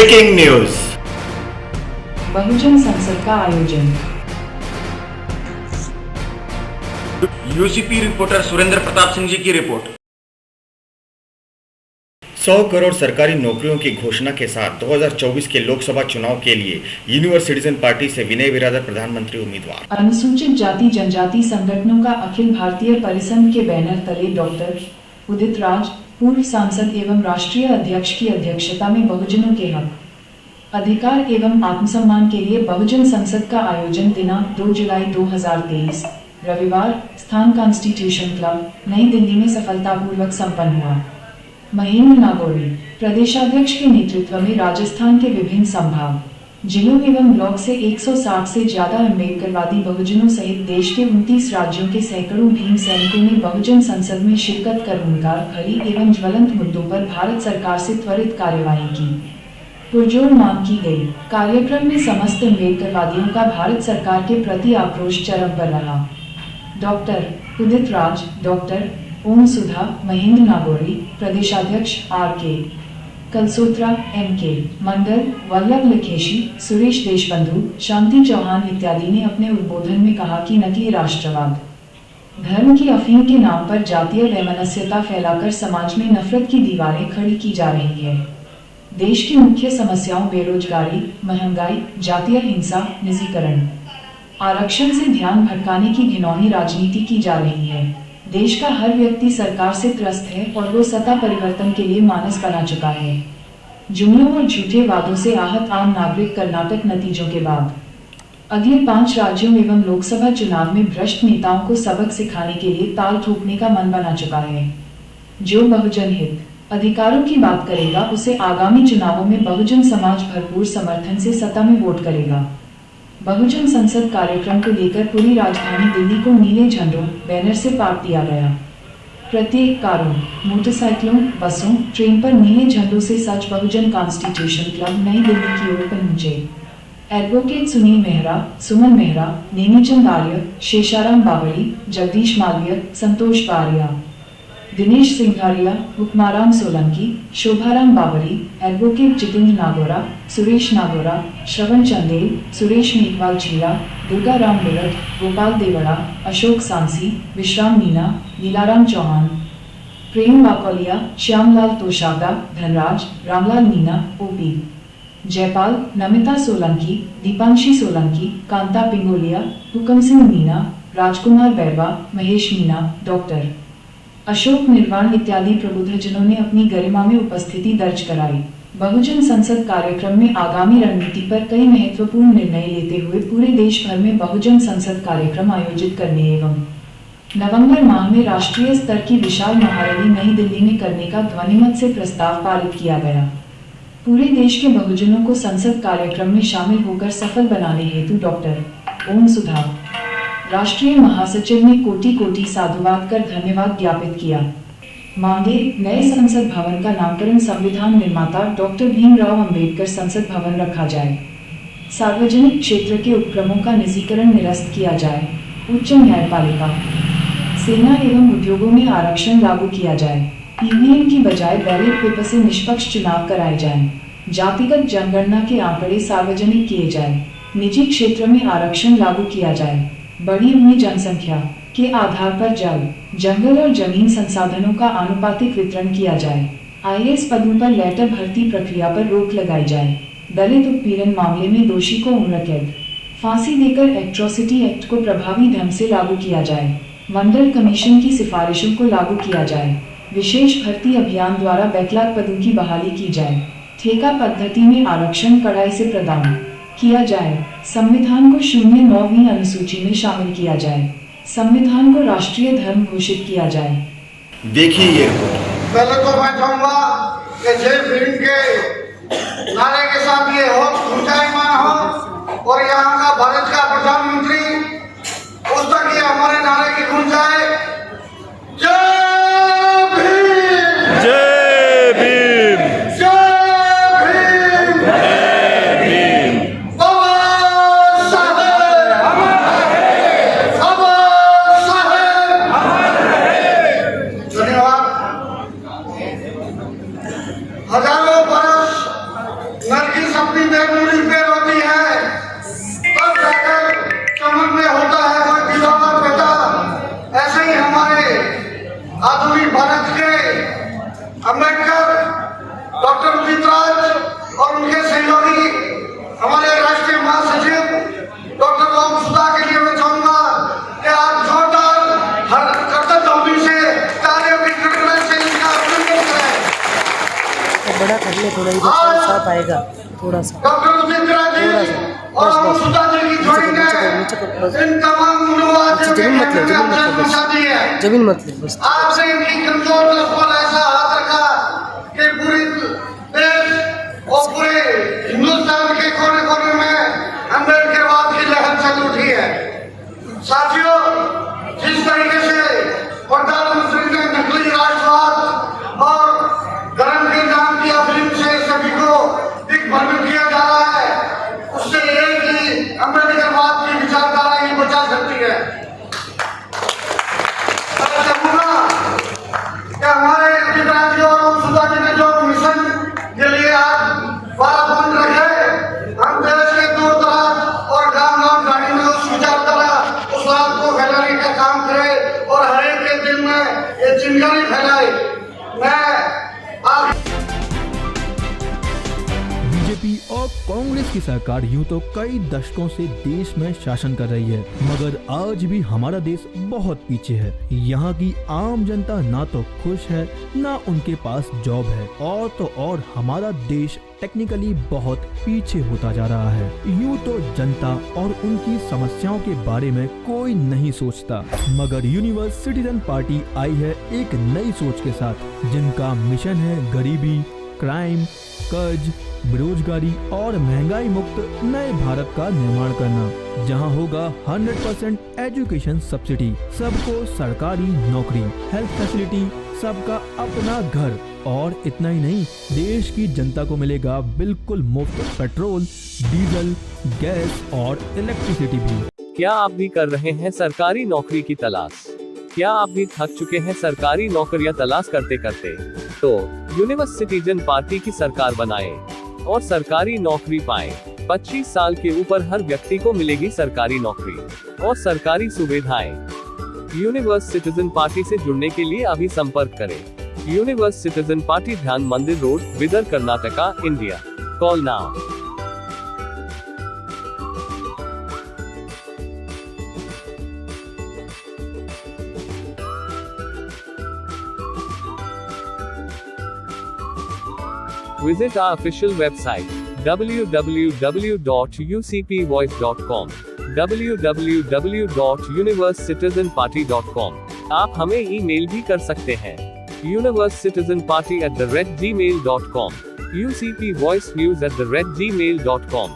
Breaking news. बहुजन संसद का आयोजन। यूसीपी रिपोर्टर सुरेंद्र प्रताप सिंह जी की रिपोर्ट। 100 करोड़ सरकारी नौकरियों की घोषणा के साथ 2024 के लोकसभा चुनाव के लिए यूनिवर्सल सिटीजन पार्टी से विनय बिरादर प्रधानमंत्री उम्मीदवार। अनुसूचित जाति जनजाति संगठनों का अखिल भारतीय परिसंघ के बैनर तले डॉक्टर उदित राज, पूर्व सांसद एवं राष्ट्रीय अध्यक्ष की अध्यक्षता में बहुजनों के हक, अधिकार एवं आत्मसम्मान के लिए बहुजन संसद का आयोजन दिनांक 2 जुलाई 2023 रविवार, स्थान कॉन्स्टिट्यूशन क्लब, नई दिल्ली में सफलतापूर्वक संपन्न हुआ। महेंद्र नागौरी, प्रदेशाध्यक्ष के नेतृत्व में राजस्थान के विभिन्न संभाग, जिलों एवं ब्लॉक से 160 से ज्यादा अम्बेडकरवादी बहुजनों सहित देश के 29 राज्यों के सैकड़ों भीम सैनिकों ने बहुजन संसद में शिरकत कर हुंकार भरी एवं ज्वलंत मुद्दों पर भारत सरकार से त्वरित कार्यवाही की पुरजोर मांग की गई। कार्यक्रम में समस्त अम्बेडकरवादियों का भारत सरकार के प्रति आक्रोश चरम पर रहा। डॉक्टर उदित राज, डॉक्टर ओम सुधा, महेंद्र नागौरी, प्रदेशाध्यक्ष आर.के. कलसोत्रा, एम.के. मंडल, वल्लभ लखेशी, सुरेश देशबंधु, शांति चौहान इत्यादि ने अपने उद्बोधन में कहा कि नकली राष्ट्रवाद, धर्म की अफीम के नाम पर जातीय वैमनस्यता फैलाकर समाज में नफरत की दीवारें खड़ी की जा रही है। देश की मुख्य समस्याओं बेरोजगारी, महंगाई, जातीय हिंसा, निजीकरण, आरक्षण से ध्यान भटकाने की घिनौनी राजनीति की जा रही है। देश का हर व्यक्ति सरकार से त्रस्त है और वो सत्ता परिवर्तन के लिए मानस बना चुका है। जुमलों और झूठे वादों से आहत आम नागरिक कर्नाटक नतीजों के बाद अगले 5 राज्यों एवं लोकसभा चुनाव में भ्रष्ट नेताओं को सबक सिखाने के लिए ताल ठोकने का मन बना चुका है। जो बहुजन हित, अधिकारों की बात करेगा उसे आगामी चुनावों में बहुजन समाज भरपूर समर्थन से सत्ता में वोट करेगा। बहुजन संसद कार्यक्रम को लेकर पूरी राजधानी दिल्ली को नीले झंडों, बैनर से पाट दिया गया। प्रत्येक कारों, मोटरसाइकिलों, बसों, ट्रेन पर नीले झंडों से सच बहुजन कॉन्स्टिट्यूशन क्लब नई दिल्ली की ओर पहुंचे। एडवोकेट सुनील मेहरा, सुमन मेहरा, नेमीचंद आर्य, शेषाराम बावड़ी, जगदीश मालवीय, संतोष बारिया, दिनेश सिंघारिया, उपमाराम सोलंकी, शोभाराम बावरी, एडवोकेट जितेंद्र नागौरा, सुरेश नागौरा, श्रवण चंदेल, सुरेश मेघवाल झीला, दुर्गा राम मिरट, गोपाल देवड़ा, अशोक सांसी, विश्राम मीना, लीलाराम चौहान, प्रेम वाकौलिया, श्यामलाल तोशागा, धनराज, रामलाल मीना, ओपी जयपाल, नमिता सोलंकी, दीपांशी सोलंकी, कांता पिंगोलिया, हुकम सिंह मीना, राजकुमार बैरवा, महेश मीना, डॉक्टर अशोक निर्वाण इत्यादि प्रबुद्धजनों ने अपनी गरिमा में उपस्थिति दर्ज कराई। बहुजन संसद कार्यक्रम में आगामी रणनीति पर कई महत्वपूर्ण निर्णय लेते हुए पूरे देश भर में बहुजन संसद कार्यक्रम आयोजित करने एवं नवंबर माह में राष्ट्रीय स्तर की विशाल महारैली नई दिल्ली में करने का ध्वनिमत से प्रस्ताव पारित किया गया। पूरे देश के बहुजनों को संसद कार्यक्रम में शामिल होकर सफल बनाने हेतु डॉक्टर ओम सुधा, राष्ट्रीय महासचिव ने कोटि कोटि साधुवाद कर धन्यवाद ज्ञापित किया। मांगे, नए संसद भवन का नामकरण संविधान निर्माता डॉक्टर भीमराव अंबेडकर संसद भवन रखा जाए। सार्वजनिक क्षेत्र के उपक्रमों का निजीकरण निरस्त किया जाए। उच्च न्यायपालिका, सेना एवं उद्योगों में आरक्षण लागू किया जाए। ईवीएम की बजाय बैलेट पेपर से निष्पक्ष चुनाव कराए जाएं। जातिगत जनगणना के आंकड़े सार्वजनिक किए जाए। निजी क्षेत्र में आरक्षण लागू किया जाए। बढ़ी हुई जनसंख्या के आधार पर जल, जंगल और जमीन संसाधनों का आनुपातिक वितरण किया जाए। आईएएस पदों पर लेटर भर्ती प्रक्रिया पर रोक लगाई जाए। दलित उत्पीड़न मामले में दोषी को उम्र कैद, फांसी देकर एट्रोसिटी एक्ट को प्रभावी ढंग से लागू किया जाए। मंडल कमीशन की सिफारिशों को लागू किया जाए। विशेष भर्ती अभियान द्वारा बैकलॉग पदों की बहाली की जाए। ठेका पद्धति में आरक्षण कड़ाई से प्रदान किया जाए। संविधान को 09वीं अनुसूची में शामिल किया जाए। संविधान को राष्ट्रीय धर्म घोषित किया जाए। देखिए ये रिपोर्ट। पहले तो मैं चाहूंगा कि जय भीम के नारे के साथ ये हो ऊंचाईमान हो और यहाँ का भारत का प्रधानमंत्री उस तक ये हमारे नारे की गूंज जाए। जय भीम, जय भीम, हजारों बरस मूड़ी पे होती है तब जाकर चमन में होता है कोई दिलौना पैदा। ऐसे ही हमारे आधुनिक भारत के अम्बेडकर, डॉक्टर उदित राज और उनके सहयोगी हमारे राष्ट्रीय महासचिव डॉक्टर ओम सुधा के लिए मैं चाहूंगा कि आप जोरदार हर कर्तव्य से कार्यों की कटना से इनका अभिनंदन करें। तो बड़ा कर ले थोड़ा, इधर साफ आएगा थोड़ा सा। डॉक्टर उदित राज जी और ओम सुधा जी की जोड़ी ने इन तमाम मुनवादियों के कहने में अफसर पहुंचा दी है। जमीन मत ले बस। आपने इनकी कमजोर नस पर ऐसा हाथ रखा कि पूरी देश और पूरे हिंदुस्तान के कोने कोने में अम्बेडकरवाद की लहर चल उठी है। साथियों, जिस तरीके से प्रधानमंत्री ने नकली राष्ट्रवाद और धर्म के नाम की अफीम से सभी को दिग्भ्रमित किया जा रहा है, उससे एक ही अम्बेडकरवाद की विचारधारा ही बचा सकती है। मैं चाहूंगा कि हमारे पिताजी और सुधा जी ने जो मिशन के लिए आज 12 पॉइंट रखे, हम देश के दूर दराज और गांव-गांव गाड़ी में उस विचारधारा, उस बात को फैलाने का काम करें और हर एक के दिल में ये चिंगारी फैलाए। मैं आज बीजेपी और कांग्रेस की सरकार यूं तो कई दशकों से देश में शासन कर रही है, मगर आज भी हमारा देश बहुत पीछे है। यहाँ की आम जनता ना तो खुश है, ना उनके पास जॉब है, और तो और हमारा देश टेक्निकली बहुत पीछे होता जा रहा है। यूं तो जनता और उनकी समस्याओं के बारे में कोई नहीं सोचता, मगर यूनिवर्स सिटीजन पार्टी आई है एक नई सोच के साथ, जिनका मिशन है गरीबी, क्राइम, कर्ज, बेरोजगारी और महंगाई मुक्त नए भारत का निर्माण करना, जहां होगा 100% एजुकेशन सब्सिडी, सबको सरकारी नौकरी, हेल्थ फैसिलिटी, सबका अपना घर, और इतना ही नहीं, देश की जनता को मिलेगा बिल्कुल मुफ्त पेट्रोल, डीजल, गैस और इलेक्ट्रिसिटी भी। क्या आप भी कर रहे हैं सरकारी नौकरी की तलाश? क्या आप भी थक चुके हैं सरकारी नौकरियां तलाश करते करते? तो यूनिवर्स सिटीजन पार्टी की सरकार बनाएं और सरकारी नौकरी पाएं। 25 साल के ऊपर हर व्यक्ति को मिलेगी सरकारी नौकरी और सरकारी सुविधाएं। यूनिवर्स सिटीजन पार्टी से जुड़ने के लिए अभी संपर्क करें। यूनिवर्स सिटीजन पार्टी, ध्यान मंदिर road, Bidar, Karnataka, India. Call now. Visit our official website www.ucpvoice.com, www.universecitizenparty.com। आप हमें ईमेल भी कर सकते हैं universecitizenparty@gmail.com, ucpvoicenews@gmail.com।